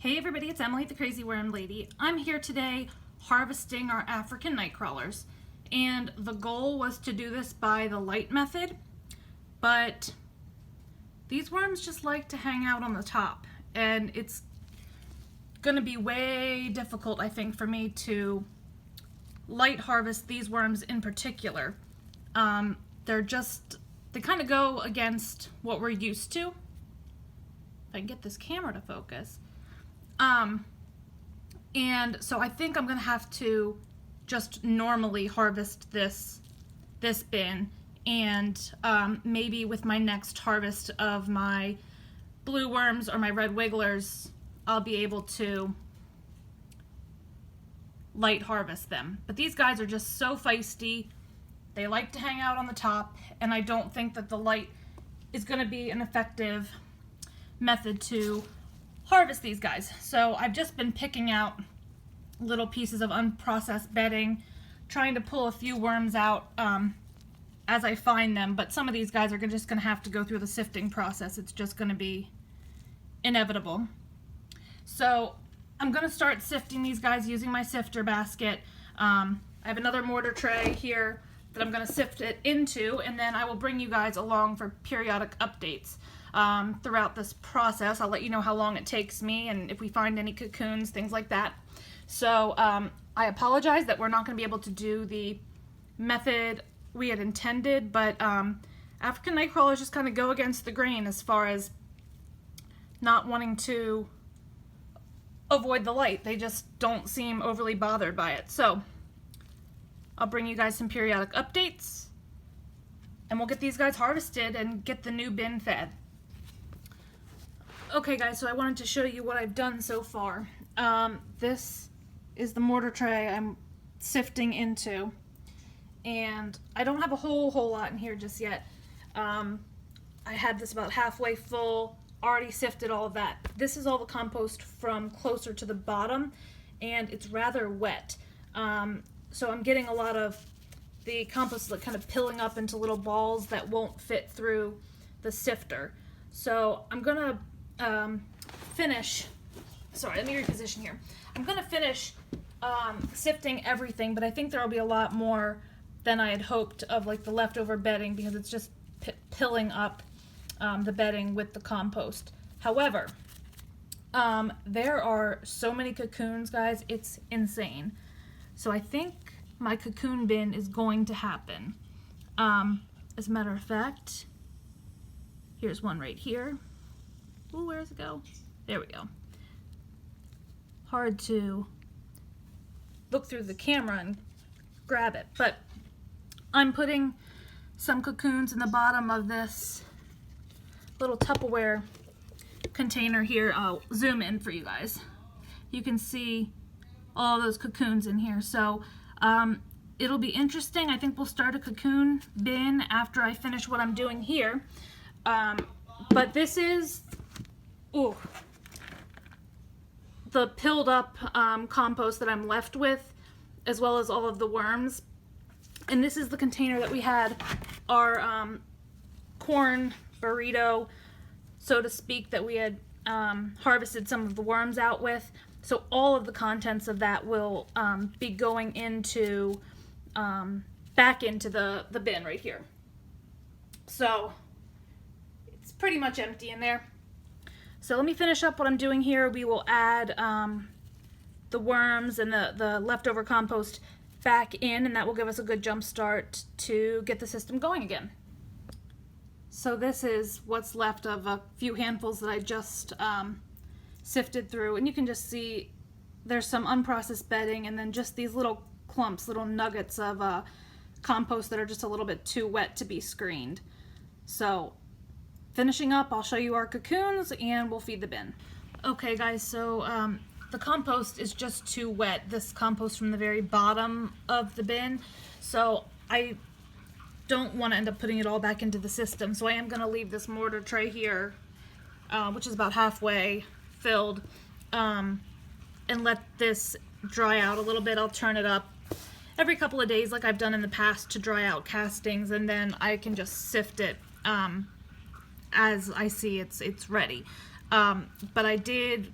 Hey everybody, it's Emily the Crazy Worm Lady. I'm here today harvesting our African night crawlers, and the goal was to do this by the light method, but these worms just like to hang out on the top, and it's gonna be way difficult, I think, for me to light harvest these worms in particular. They kind of go against what we're used to. If I can get this camera to focus. And so I think I'm gonna have to just normally harvest this bin, and maybe with my next harvest of my blue worms or my red wigglers, I'll be able to light harvest them. But these guys are just so feisty. They like to hang out on the top, and I don't think that the light is gonna be an effective method to harvest these guys. So I've just been picking out little pieces of unprocessed bedding, trying to pull a few worms out as I find them, but some of these guys are just going to have to go through the sifting process. It's just going to be inevitable. So I'm going to start sifting these guys using my sifter basket. I have another mortar tray here that I'm going to sift it into, and then I will bring you guys along for periodic updates. Throughout this process. I'll let you know how long it takes me and if we find any cocoons, things like that. So I apologize that we're not going to be able to do the method we had intended, but African night crawlers just kind of go against the grain as far as not wanting to avoid the light. They just don't seem overly bothered by it. So I'll bring you guys some periodic updates, and we'll get these guys harvested and get the new bin fed. Okay guys, so I wanted to show you what I've done so far. This is the mortar tray I'm sifting into, and I don't have a whole lot in here just yet. I had this about halfway full, already sifted all of that. This is all the compost from closer to the bottom, and it's rather wet. So I'm getting a lot of the compost like kind of pilling up into little balls that won't fit through the sifter. So I'm gonna finish, sorry, let me reposition here. I'm gonna finish sifting everything, but I think there will be a lot more than I had hoped of like the leftover bedding, because it's just pilling up the bedding with the compost. However, there are so many cocoons, guys, it's insane. So I think my cocoon bin is going to happen. As a matter of fact, here's one right here. Ooh, where does it go? There we go. Hard to look through the camera and grab it, but I'm putting some cocoons in the bottom of this little Tupperware container here. I'll zoom in for you guys. You can see all those cocoons in here. So it'll be interesting. I think we'll start a cocoon bin after I finish what I'm doing here. But this is the pilled up compost that I'm left with, as well as all of the worms. And this is the container that we had our corn burrito, so to speak, that we had harvested some of the worms out with. So all of the contents of that will be going into back into the bin right here. So it's pretty much empty in there. So let me finish up what I'm doing here. We will add the worms and the leftover compost back in, and that will give us a good jump start to get the system going again. So this is what's left of a few handfuls that I just sifted through, and you can just see there's some unprocessed bedding and then just these little clumps, little nuggets of compost that are just a little bit too wet to be screened. So finishing up, I'll show you our cocoons and we'll feed the bin. Okay guys, so the compost is just too wet, this compost from the very bottom of the bin, so I don't want to end up putting it all back into the system. So I am going to leave this mortar tray here, which is about halfway filled, and let this dry out a little bit. I'll turn it up every couple of days like I've done in the past to dry out castings, and then I can just sift it as I see it's ready. But I did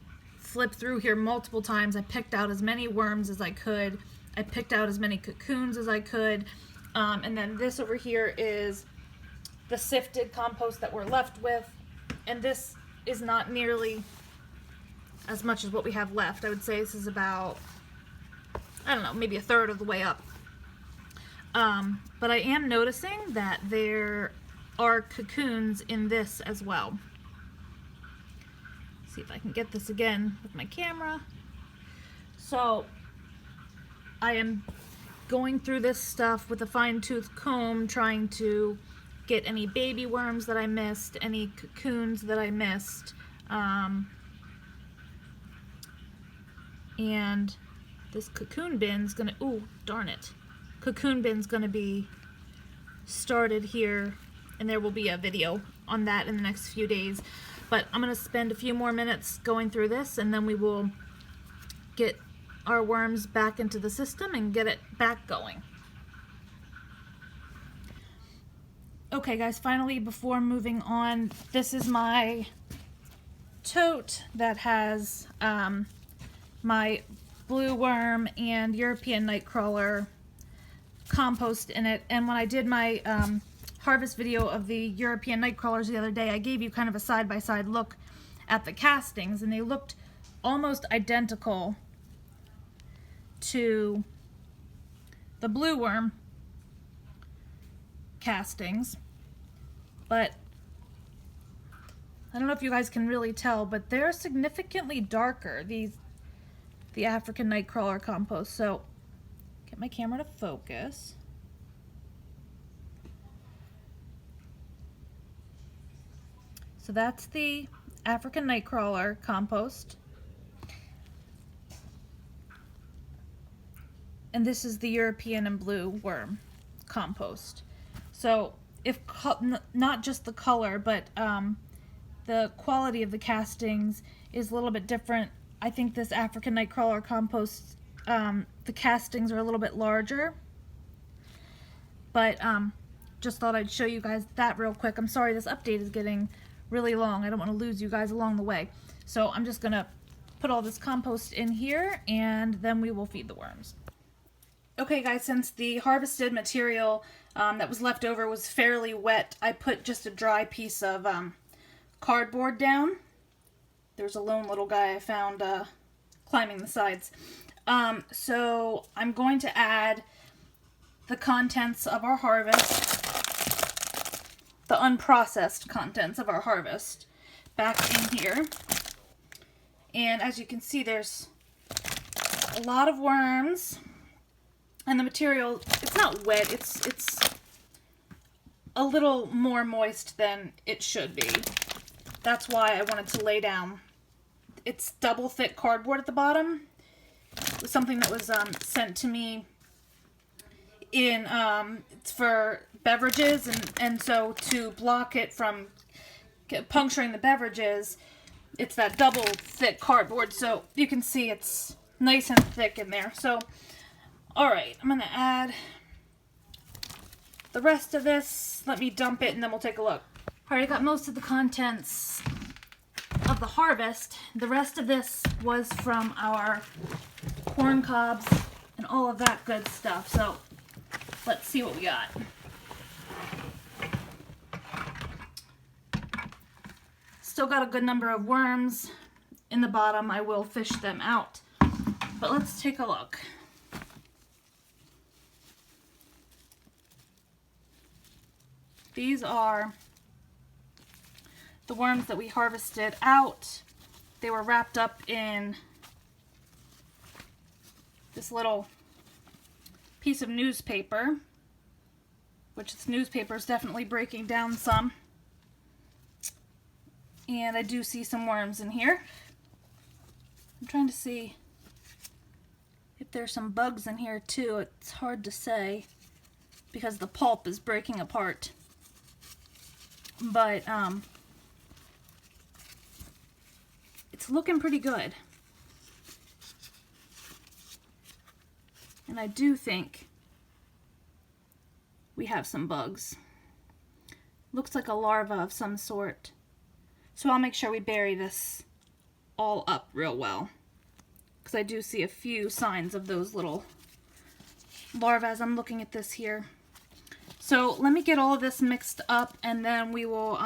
flipped through here multiple times. I picked out as many worms as I could. I picked out as many cocoons as I could. And then this over here is the sifted compost that we're left with. And this is not nearly as much as what we have left. I would say this is about, I don't know, maybe a third of the way up. But I am noticing that there are cocoons in this as well. See if I can get this again with my camera. So I am going through this stuff with a fine-tooth comb, trying to get any baby worms that I missed, any cocoons that I missed. And this cocoon bin's gonna, ooh, darn it. Cocoon bin's gonna be started here, and there will be a video on that in the next few days. But I'm gonna spend a few more minutes going through this, and then we will get our worms back into the system and get it back going. Okay guys, finally, before moving on, this is my tote that has my blue worm and European nightcrawler compost in it. And when I did my harvest video of the European nightcrawlers the other day, I gave you kind of a side-by-side look at the castings, and they looked almost identical to the blue worm castings, but I don't know if you guys can really tell, but they're significantly darker, the African nightcrawler compost. So get my camera to focus. So that's the African nightcrawler compost. And this is the European and blue worm compost. So if not just the color, but the quality of the castings is a little bit different. I think this African nightcrawler compost, the castings are a little bit larger. But just thought I'd show you guys that real quick. I'm sorry this update is getting really long. I don't want to lose you guys along the way. So I'm just gonna put all this compost in here, and then we will feed the worms. Okay guys, since the harvested material that was left over was fairly wet, I put just a dry piece of cardboard down. There's a lone little guy I found climbing the sides. So I'm going to add the contents of our harvest, the unprocessed contents of our harvest, back in here. And as you can see, there's a lot of worms. And the material, it's not wet, it's a little more moist than it should be. That's why I wanted to lay down. It's double thick cardboard at the bottom. It was something that was sent to me in, it's for beverages, and so to block it from puncturing the beverages, it's that double thick cardboard. So you can see it's nice and thick in there. So alright, I'm going to add the rest of this. Let me dump it and then we'll take a look. Alright, I got most of the contents of the harvest. The rest of this was from our corn cobs and all of that good stuff. So let's see what we got. Still got a good number of worms in the bottom. I will fish them out. But let's take a look. These are the worms that we harvested out. They were wrapped up in this little piece of newspaper, which this newspaper is definitely breaking down some. And I do see some worms in here. I'm trying to see if there's some bugs in here too. It's hard to say because the pulp is breaking apart. But it's looking pretty good. And I do think we have some bugs. Looks like a larva of some sort. So I'll make sure we bury this all up real well, because I do see a few signs of those little larvae as I'm looking at this here. So let me get all of this mixed up, and then we will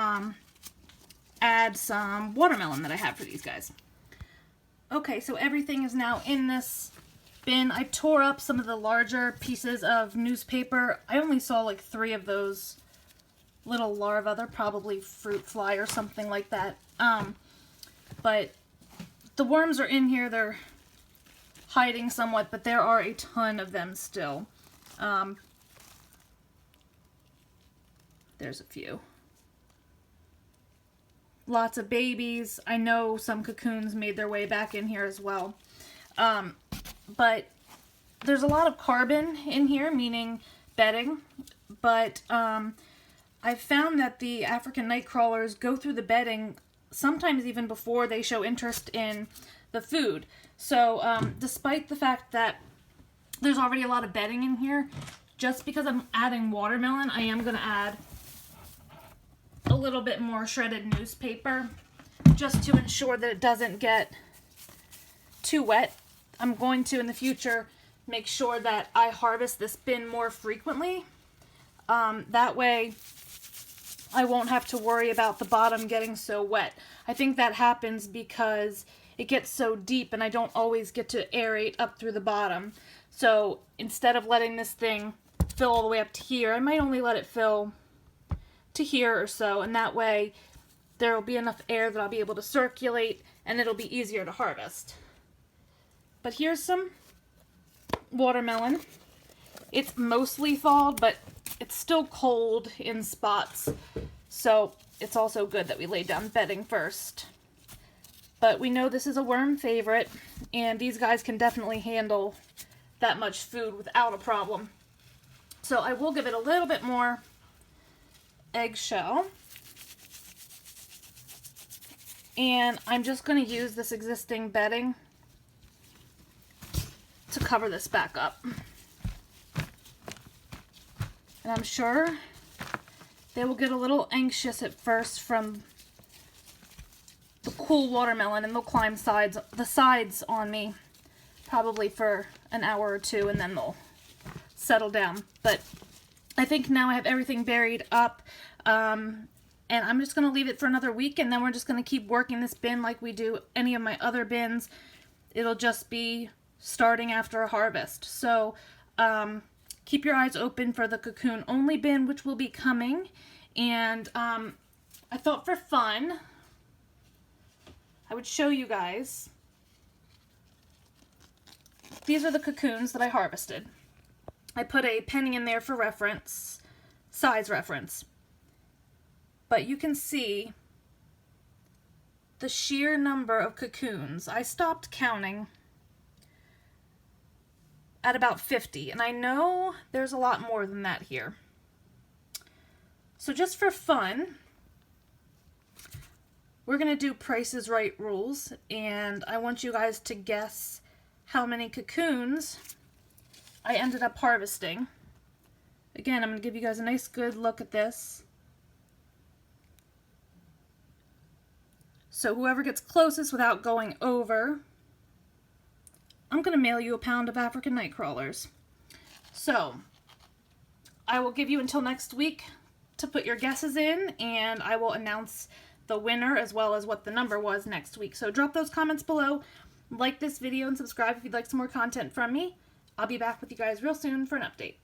add some watermelon that I have for these guys. Okay, so everything is now in this bin. I tore up some of the larger pieces of newspaper. I only saw like 3 of those little larvae. They're probably fruit fly or something like that. But the worms are in here. They're hiding somewhat, but there are a ton of them still. There's a few. Lots of babies. I know some cocoons made their way back in here as well. But there's a lot of carbon in here, meaning bedding. But I've found that the African night crawlers go through the bedding sometimes even before they show interest in the food. So despite the fact that there's already a lot of bedding in here, just because I'm adding watermelon, I am going to add a little bit more shredded newspaper just to ensure that it doesn't get too wet. I'm going to, in the future, make sure that I harvest this bin more frequently. That way, I won't have to worry about the bottom getting so wet. I think that happens because it gets so deep and I don't always get to aerate up through the bottom. So instead of letting this thing fill all the way up to here, I might only let it fill to here or so, and that way there will be enough air that I'll be able to circulate and it'll be easier to harvest. But here's some watermelon. It's mostly thawed, but it's still cold in spots, so it's also good that we lay down bedding first. But we know this is a worm favorite, and these guys can definitely handle that much food without a problem. So I will give it a little bit more eggshell. And I'm just going to use this existing bedding to cover this back up. And I'm sure they will get a little anxious at first from the cool watermelon, and they'll climb the sides on me probably for an hour or two, and then they'll settle down. But I think now I have everything buried up, and I'm just going to leave it for another week, and then we're just going to keep working this bin like we do any of my other bins. It'll just be starting after a harvest. So keep your eyes open for the cocoon only bin, which will be coming. And I thought for fun I would show you guys. These are the cocoons that I harvested. I put a penny in there for reference, size reference. But you can see the sheer number of cocoons. I stopped counting at about 50, and I know there's a lot more than that here. So just for fun, we're going to do Price is Right rules, and I want you guys to guess how many cocoons I ended up harvesting. Again, I'm going to give you guys a nice good look at this. So whoever gets closest without going over, I'm going to mail you a pound of African night crawlers. So I will give you until next week to put your guesses in, and I will announce the winner as well as what the number was next week. So drop those comments below, like this video, and subscribe if you'd like some more content from me. I'll be back with you guys real soon for an update.